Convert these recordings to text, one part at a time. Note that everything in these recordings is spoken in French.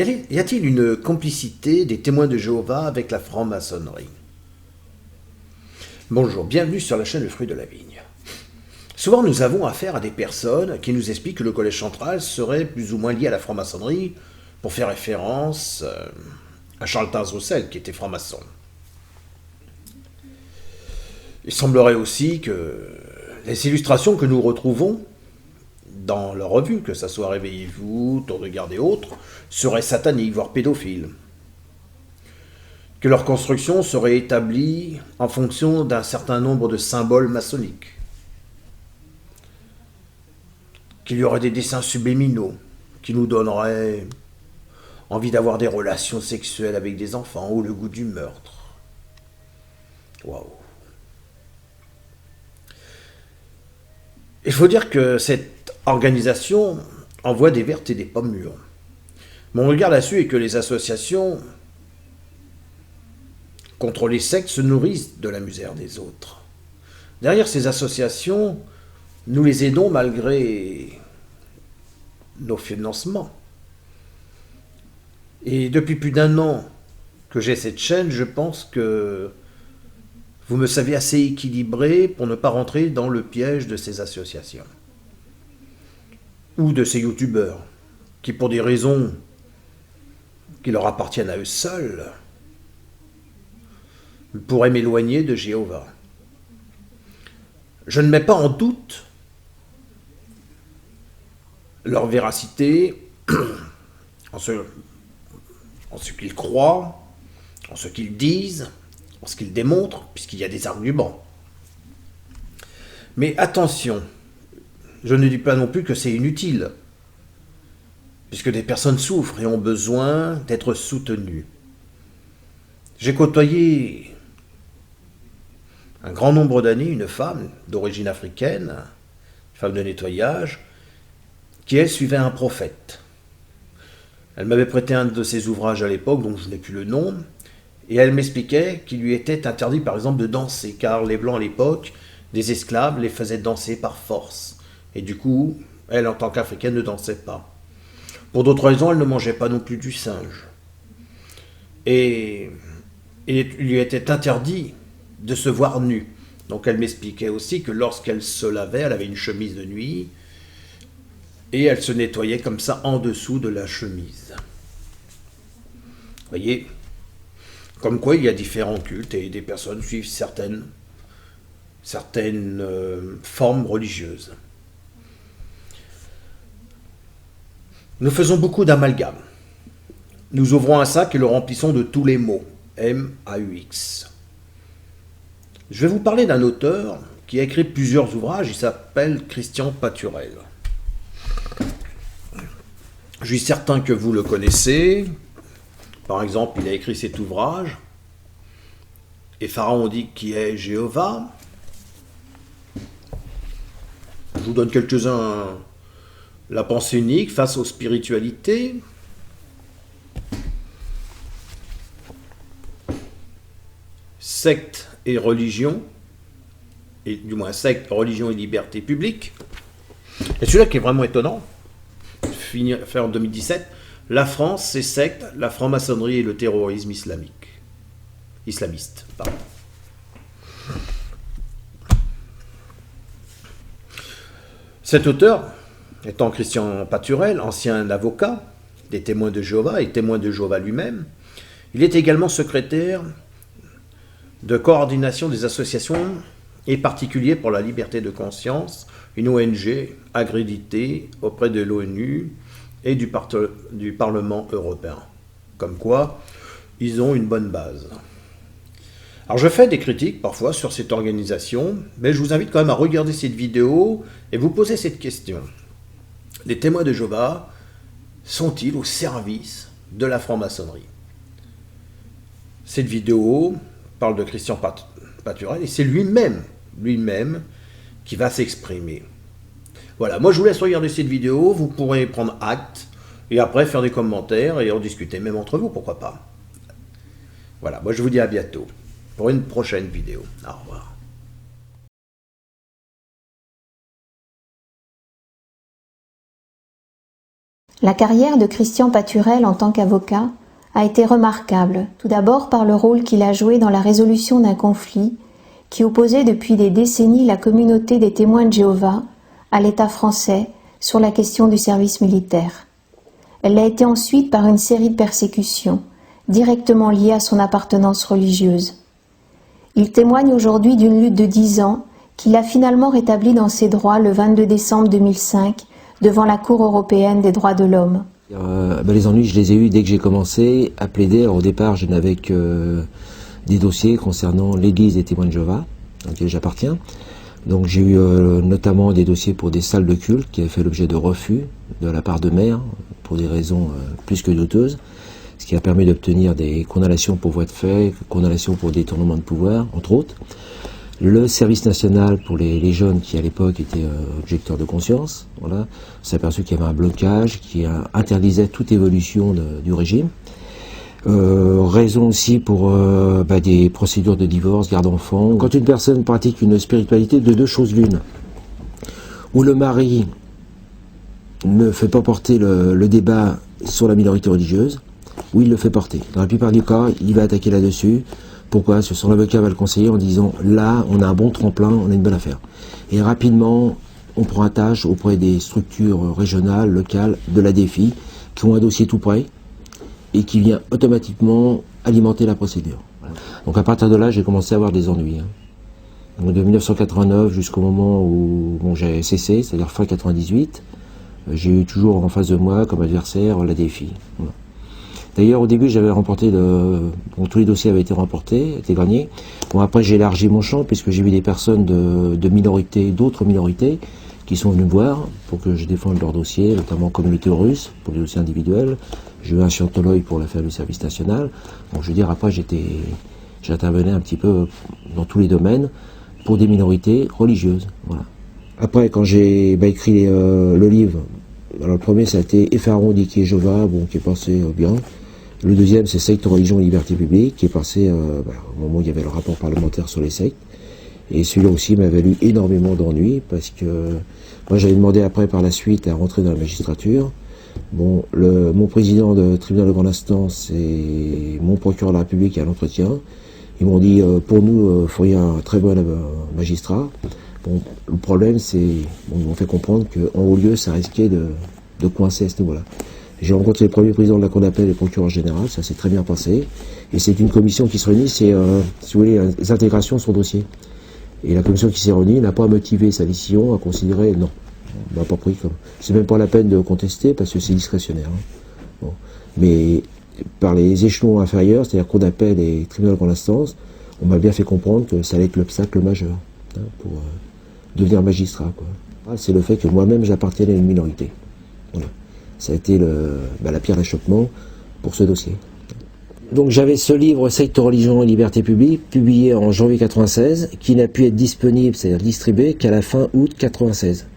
Y a-t-il une complicité des témoins de Jéhovah avec la franc-maçonnerie? Bonjour, bienvenue sur la chaîne Le Fruit de la Vigne. Souvent nous avons affaire à des personnes qui nous expliquent que le Collège central serait plus ou moins lié à la franc-maçonnerie pour faire référence à Charles Taze Russell qui était franc-maçon. Il semblerait aussi que les illustrations que nous retrouvons dans leur revue, que ce soit Réveillez-vous, Tour de garde et autres, seraient sataniques, voire pédophiles. Que leur construction serait établie en fonction d'un certain nombre de symboles maçonniques. Qu'il y aurait des dessins subliminaux qui nous donneraient envie d'avoir des relations sexuelles avec des enfants ou le goût du meurtre. Waouh. Il faut dire que cette organisation envoie des vertes et des pommes mûres. Mon regard là-dessus est que les associations contre les sectes se nourrissent de la misère des autres. Derrière ces associations, nous les aidons malgré nos financements. Et depuis plus d'un an que j'ai cette chaîne, je pense que vous me savez assez équilibré pour ne pas rentrer dans le piège de ces associations. Ou de ces youtubeurs, qui pour des raisons qui leur appartiennent à eux seuls, pourraient m'éloigner de Jéhovah. Je ne mets pas en doute leur véracité en ce qu'ils croient, en ce qu'ils disent, en ce qu'ils démontrent, puisqu'il y a des arguments. Mais attention, je ne dis pas non plus que c'est inutile, puisque des personnes souffrent et ont besoin d'être soutenues. J'ai côtoyé un grand nombre d'années une femme d'origine africaine, une femme de nettoyage, qui elle suivait un prophète. Elle m'avait prêté un de ses ouvrages à l'époque, dont je n'ai plus le nom, et elle m'expliquait qu'il lui était interdit par exemple de danser, car les Blancs à l'époque, des esclaves, les faisaient danser par force. Et du coup, elle en tant qu'Africaine ne dansait pas. Pour d'autres raisons, elle ne mangeait pas non plus du singe. Et il lui était interdit de se voir nue. Donc elle m'expliquait aussi que lorsqu'elle se lavait, elle avait une chemise de nuit, et elle se nettoyait comme ça en dessous de la chemise. Vous voyez, comme quoi il y a différents cultes et des personnes suivent certaines formes religieuses. Nous faisons beaucoup d'amalgames. Nous ouvrons un sac et le remplissons de tous les mots. M-A-U-X. Je vais vous parler d'un auteur qui a écrit plusieurs ouvrages. Il s'appelle Christian Paturel. Je suis certain que vous le connaissez. Par exemple, il a écrit cet ouvrage. Et Pharaon dit qui est Jéhovah. Je vous donne quelques-uns. La pensée unique face aux spiritualités. Secte et religion. Et du moins secte, religion et liberté publique. Et celui-là qui est vraiment étonnant, fait en 2017, la France, ses sectes, la franc-maçonnerie et le terrorisme islamiste. Pardon. Cet auteur, étant Christian Paturel, ancien avocat des témoins de Jéhovah et témoin de Jéhovah lui-même, il est également secrétaire de coordination des associations et particulier pour la liberté de conscience, une ONG accréditée auprès de l'ONU et du Parlement européen. Comme quoi, ils ont une bonne base. Alors je fais des critiques parfois sur cette organisation, mais je vous invite quand même à regarder cette vidéo et vous poser cette question. Les témoins de Jéhovah sont-ils au service de la franc-maçonnerie? Cette vidéo parle de Christian Paturel et c'est lui-même qui va s'exprimer. Voilà, moi je vous laisse regarder cette vidéo, vous pourrez prendre acte et après faire des commentaires et en discuter même entre vous, pourquoi pas. Voilà, moi je vous dis à bientôt pour une prochaine vidéo. Au revoir. La carrière de Christian Paturel en tant qu'avocat a été remarquable, tout d'abord par le rôle qu'il a joué dans la résolution d'un conflit qui opposait depuis des décennies la communauté des témoins de Jéhovah à l'État français sur la question du service militaire. Elle l'a été ensuite par une série de persécutions, directement liées à son appartenance religieuse. Il témoigne aujourd'hui d'une lutte de 10 ans qu'il a finalement rétablie dans ses droits le 22 décembre 2005 devant la Cour européenne des droits de l'homme. Les ennuis, je les ai eus dès que j'ai commencé à plaider. Alors, au départ, je n'avais que des dossiers concernant l'Église des témoins de Jéhovah, à laquelle j'appartiens. Donc j'ai eu notamment des dossiers pour des salles de culte qui avaient fait l'objet de refus de la part de maires pour des raisons plus que douteuses, ce qui a permis d'obtenir des condamnations pour voie de fait, condamnations pour détournement de pouvoir, entre autres. Le service national pour les jeunes qui à l'époque étaient objecteurs de conscience, voilà, on s'est aperçu qu'il y avait un blocage qui interdisait toute évolution du régime. Raison aussi pour des procédures de divorce, garde d'enfants. Quand une personne pratique une spiritualité, de deux choses l'une, où le mari ne fait pas porter le débat sur la minorité religieuse, ou il le fait porter. Dans la plupart du cas, il va attaquer là-dessus. Pourquoi? Parce que son avocat va le conseiller en disant là, on a un bon tremplin, on a une bonne affaire. Et rapidement, on prend attache auprès des structures régionales, locales, de la DFI, qui ont un dossier tout prêt et qui vient automatiquement alimenter la procédure. Donc à partir de là, j'ai commencé à avoir des ennuis. Donc de 1989 jusqu'au moment où j'ai cessé, c'est-à-dire fin 98, j'ai eu toujours en face de moi comme adversaire la DFI. Voilà. D'ailleurs, au début, j'avais remporté tous les dossiers avaient été remportés, étaient gagnés. Bon, après, j'ai élargi mon champ puisque j'ai vu des personnes de minorités, d'autres minorités, qui sont venues me voir pour que je défende leurs dossiers, notamment communauté russe, pour les dossiers individuels. J'ai eu un scientologue pour l'affaire du service national. Donc, je veux dire, après, j'intervenais un petit peu dans tous les domaines pour des minorités religieuses. Voilà. Après, quand j'ai écrit le livre, alors le premier, ça a été Effaron dit qui est Jéhovah, qui est passé bien. Le deuxième, c'est Secte, religion et liberté publique, qui est passé au moment où il y avait le rapport parlementaire sur les sectes. Et celui-là aussi m'a valu énormément d'ennuis, parce que moi, j'avais demandé après, par la suite, à rentrer dans la magistrature. Bon, mon président de tribunal de grande instance et mon procureur de la République à l'entretien, ils m'ont dit, pour nous, il faudrait un très bon magistrat. Bon, le problème, c'est, ils m'ont fait comprendre qu'en haut lieu, ça risquait de coincer à ce niveau-là. J'ai rencontré le premier président de la Cour d'appel et le procureur général, ça s'est très bien passé. Et c'est une commission qui se réunit, c'est, si vous voulez, les intégrations sur dossier. Et la commission qui s'est réunie n'a pas motivé sa décision, a considéré, non, on n'a pas pris comme... C'est même pas la peine de contester, parce que c'est discrétionnaire. Bon. Mais par les échelons inférieurs, c'est-à-dire Cour d'appel et tribunal de grande instance, on m'a bien fait comprendre que ça allait être l'obstacle majeur pour devenir magistrat. C'est le fait que moi-même j'appartiens à une minorité. Voilà. Ça a été la pierre d'achoppement pour ce dossier. Donc j'avais ce livre Secte, religion et liberté publique, publié en janvier 96, qui n'a pu être disponible, c'est-à-dire distribué, qu'à la fin août 96.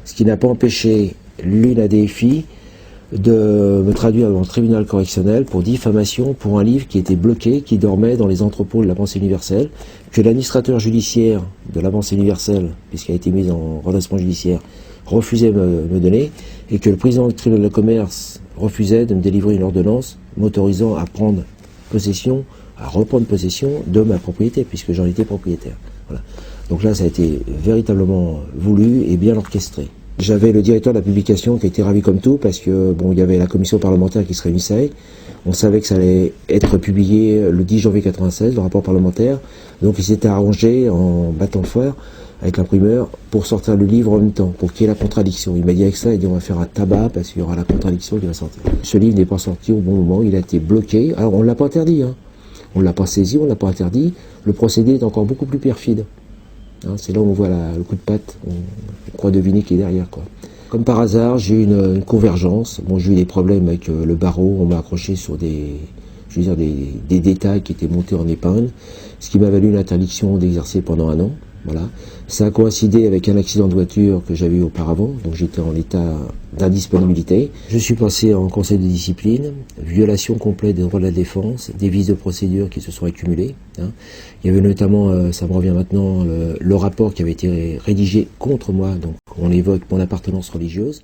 Ce qui n'a pas empêché l'UNADFI de me traduire dans le tribunal correctionnel pour diffamation pour un livre qui était bloqué, qui dormait dans les entrepôts de la Pensée universelle, que l'administrateur judiciaire de la Pensée universelle, puisqu'il a été mis en redressement judiciaire, refusait de me donner, et que le président du tribunal de commerce refusait de me délivrer une ordonnance m'autorisant à prendre possession, à reprendre possession de ma propriété, puisque j'en étais propriétaire. Voilà. Donc là, ça a été véritablement voulu et bien orchestré. J'avais le directeur de la publication qui était ravi comme tout, parce que il y avait la commission parlementaire qui se réunissait. On savait que ça allait être publié le 10 janvier 96, le rapport parlementaire. Donc il s'était arrangé en battant le fer avec l'imprimeur pour sortir le livre en même temps, pour qu'il y ait la contradiction. Il m'a dit avec ça, il dit on va faire un tabac parce qu'il y aura la contradiction qui va sortir. Ce livre n'est pas sorti au bon moment, il a été bloqué. Alors on ne l'a pas interdit, on ne l'a pas saisi, on ne l'a pas interdit. Le procédé est encore beaucoup plus perfide. C'est là où on voit le coup de patte, on croit deviner qui est derrière. Comme par hasard, j'ai eu une convergence. J'ai eu des problèmes avec le barreau, on m'a accroché sur des détails qui étaient montés en épingle, ce qui m'a valu une interdiction d'exercer pendant 1 an. Voilà. Ça a coïncidé avec un accident de voiture que j'avais eu auparavant, donc j'étais en état d'indisponibilité. Je suis passé en conseil de discipline, violation complète des droits de la défense, des vices de procédure qui se sont accumulés. Il y avait notamment, ça me revient maintenant, le rapport qui avait été rédigé contre moi, donc on évoque mon appartenance religieuse.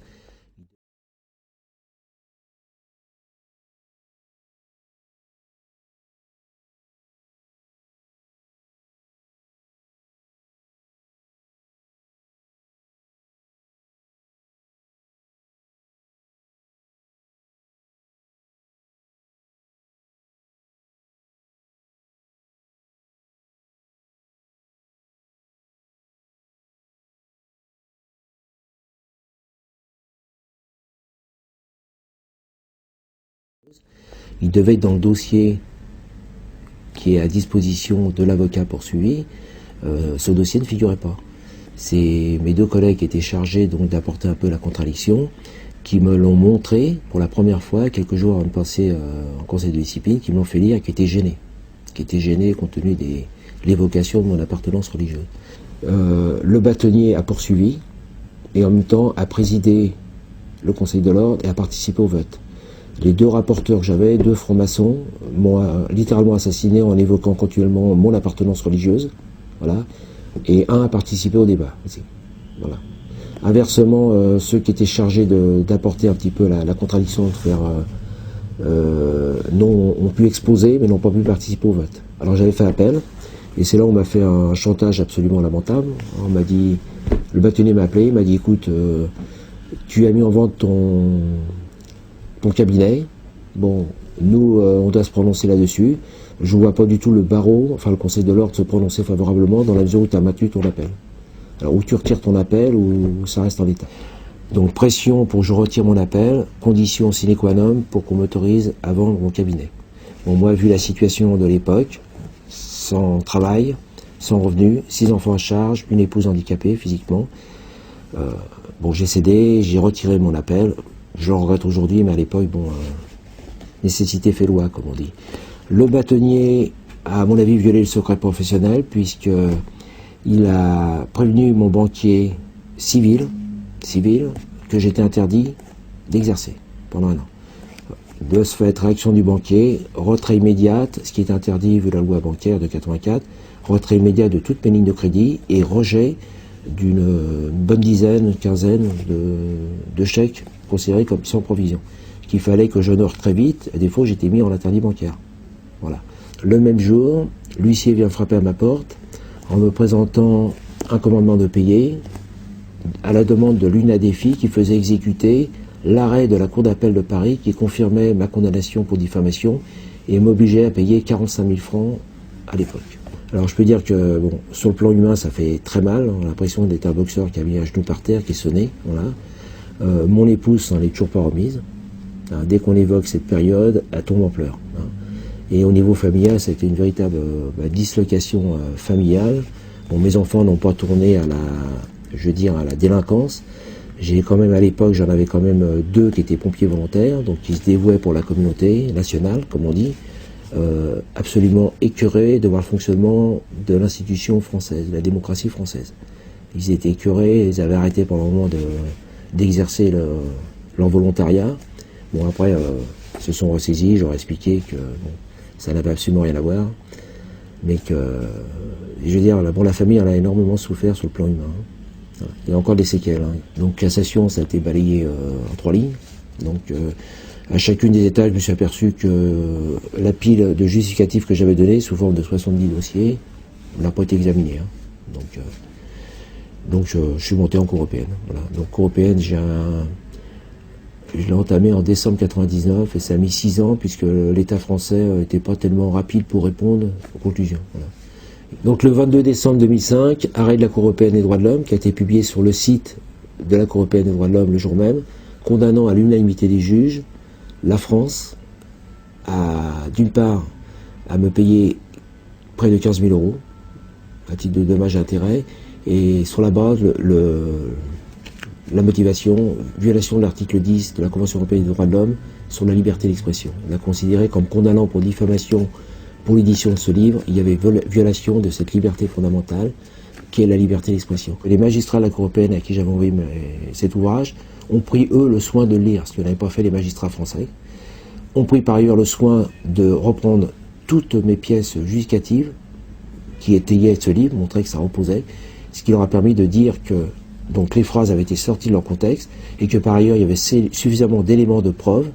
Il devait être dans le dossier qui est à disposition de l'avocat poursuivi. Ce dossier ne figurait pas. C'est mes deux collègues qui étaient chargés donc d'apporter un peu la contradiction, qui me l'ont montré pour la première fois, quelques jours avant de passer en conseil de discipline, qui me l'ont fait lire et qui étaient gênés compte tenu de l'évocation de mon appartenance religieuse. Le bâtonnier a poursuivi et en même temps a présidé le conseil de l'ordre et a participé au vote. Les deux rapporteurs que j'avais, deux francs-maçons, m'ont littéralement assassiné en évoquant continuellement mon appartenance religieuse, voilà, et un a participé au débat aussi, voilà. Inversement, ceux qui étaient chargés d'apporter un petit peu la contradiction, de faire ont pu exposer, mais n'ont pas pu participer au vote. Alors j'avais fait appel, et c'est là où on m'a fait un chantage absolument lamentable. On m'a dit, le bâtonnier m'a appelé, il m'a dit, écoute, tu as mis en vente ton cabinet, bon, nous, on doit se prononcer là-dessus. Je ne vois pas du tout le barreau, enfin le conseil de l'ordre se prononcer favorablement dans la mesure où tu as maintenu ton appel. Alors, ou tu retires ton appel, ou ça reste en l'état. Donc, pression pour que je retire mon appel, condition sine qua non pour qu'on m'autorise à vendre mon cabinet. Bon, moi, vu la situation de l'époque, sans travail, sans revenu, 6 enfants à charge, une épouse handicapée physiquement, bon, j'ai cédé, j'ai retiré mon appel. Je le regrette aujourd'hui, mais à l'époque, bon, nécessité fait loi, comme on dit. Le bâtonnier a, à mon avis, violé le secret professionnel, puisqu'il a prévenu mon banquier civil, que j'étais interdit d'exercer pendant 1 an. De ce fait, réaction du banquier, retrait immédiat, ce qui est interdit vu la loi bancaire de 84, retrait immédiat de toutes mes lignes de crédit et rejet d'une bonne dizaine, une quinzaine de chèques considérés comme sans provision. Qu'il fallait que j'honore très vite, à défaut j'étais mis en interdit bancaire. Voilà. Le même jour, l'huissier vient frapper à ma porte en me présentant un commandement de payer à la demande de l'UNADEFI qui faisait exécuter l'arrêt de la Cour d'appel de Paris qui confirmait ma condamnation pour diffamation et m'obligeait à payer 45 000 francs à l'époque. Alors je peux dire que bon, sur le plan humain ça fait très mal, on a l'impression d'être un boxeur qui a mis un genou par terre, qui sonnait, voilà. Mon épouse s'en est toujours pas remise. Hein, dès qu'on évoque cette période, elle tombe en pleurs. Hein. Et au niveau familial, ça a été une véritable dislocation familiale. Bon, mes enfants n'ont pas tourné à la délinquance. J'ai quand même à l'époque, j'en avais quand même 2 qui étaient pompiers volontaires, donc qui se dévouaient pour la communauté nationale, comme on dit, absolument écœurés de voir le fonctionnement de l'institution française, de la démocratie française. Ils étaient écœurés, ils avaient arrêté pendant le moment d'exercer leur volontariat. Bon, après, ils se sont ressaisis, j'aurais expliqué que bon, ça n'avait absolument rien à voir, mais que, je veux dire, bon, la famille en a énormément souffert sur le plan humain. Hein. Il y a encore des séquelles. Hein. Donc, cassation, ça a été balayé en 3 lignes. Donc, à chacune des étapes, je me suis aperçu que la pile de justificatifs que j'avais donnée, sous forme de 70 dossiers, n'a pas été examinée. Hein. Donc, je suis monté en Cour européenne. Voilà. Donc, Cour européenne, je l'ai entamé en décembre 99 et ça a mis 6 ans puisque l'État français n'était pas tellement rapide pour répondre aux conclusions. Voilà. Donc le 22 décembre 2005, arrêt de la Cour européenne des droits de l'homme qui a été publié sur le site de la Cour européenne des droits de l'homme le jour même, condamnant à l'unanimité des juges la France d'une part à me payer près de 15 000 € à titre de dommages et intérêts et sur la base la motivation, violation de l'article 10 de la Convention européenne des droits de l'homme sur la liberté d'expression. On a considéré comme condamnant pour diffamation pour l'édition de ce livre, il y avait violation de cette liberté fondamentale qui est la liberté d'expression. Les magistrats de la Cour européenne à qui j'avais envoyé cet ouvrage ont pris eux le soin de le lire, ce que n'avaient pas fait les magistrats français, ont pris par ailleurs le soin de reprendre toutes mes pièces justificatives qui étayaient ce livre, montraient que ça reposait, ce qui leur a permis de dire que donc les phrases avaient été sorties de leur contexte et que par ailleurs il y avait suffisamment d'éléments de preuve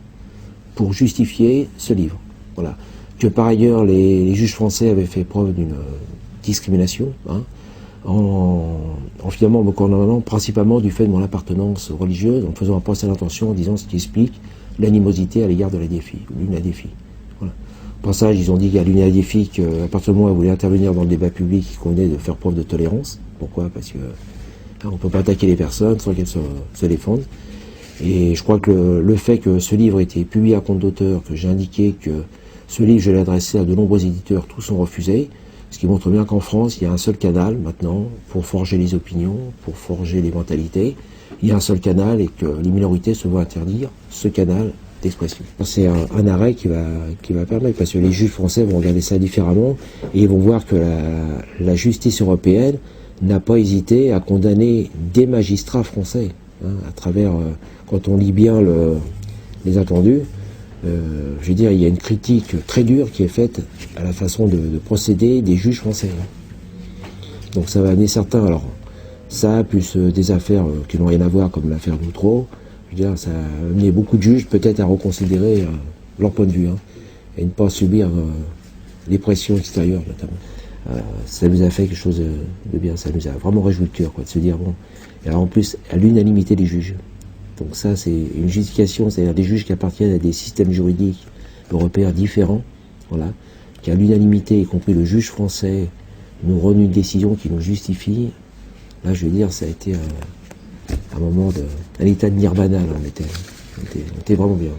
pour justifier ce livre. Voilà. Que par ailleurs les juges français avaient fait preuve d'une discrimination, hein, en finalement me condamnant principalement du fait de mon appartenance religieuse, en faisant un procès d'intention en disant ce qui explique l'animosité à l'égard de la DFI, ou l'UNADEFI. Voilà. Au passage, ils ont dit qu'à l'UNADEFI, qu'à partir du moment où elle voulait intervenir dans le débat public, il convenait de faire preuve de tolérance. Pourquoi ? Parce que on ne peut pas attaquer les personnes sans qu'elles se défendent. Et je crois que le fait que ce livre ait été publié à compte d'auteur, que j'ai indiqué que ce livre, je l'ai adressé à de nombreux éditeurs, tous ont refusé, ce qui montre bien qu'en France, il y a un seul canal maintenant pour forger les opinions, pour forger les mentalités. Il y a un seul canal et que les minorités se voient interdire ce canal d'expression. C'est un arrêt qui va permettre, parce que les juges français vont regarder ça différemment et ils vont voir que la justice européenne n'a pas hésité à condamner des magistrats français, hein, à travers, quand on lit bien les attendus, je veux dire, il y a une critique très dure qui est faite à la façon de procéder des juges français. Donc ça va amener certains, alors ça, plus des affaires qui n'ont rien à voir, comme l'affaire Boutreau, je veux dire, ça a amené beaucoup de juges peut-être à reconsidérer leur point de vue, hein, et ne pas subir les pressions extérieures notamment. Ça nous a fait quelque chose de bien, ça nous a vraiment réjoui le cœur, quoi, de se dire, bon, et alors en plus, à l'unanimité des juges. Donc ça, c'est une justification, c'est-à-dire des juges qui appartiennent à des systèmes juridiques européens différents, voilà, qui à l'unanimité, y compris le juge français, nous rend une décision qui nous justifie. Là, je veux dire, ça a été un moment un état de nirvana, là, on était vraiment bien.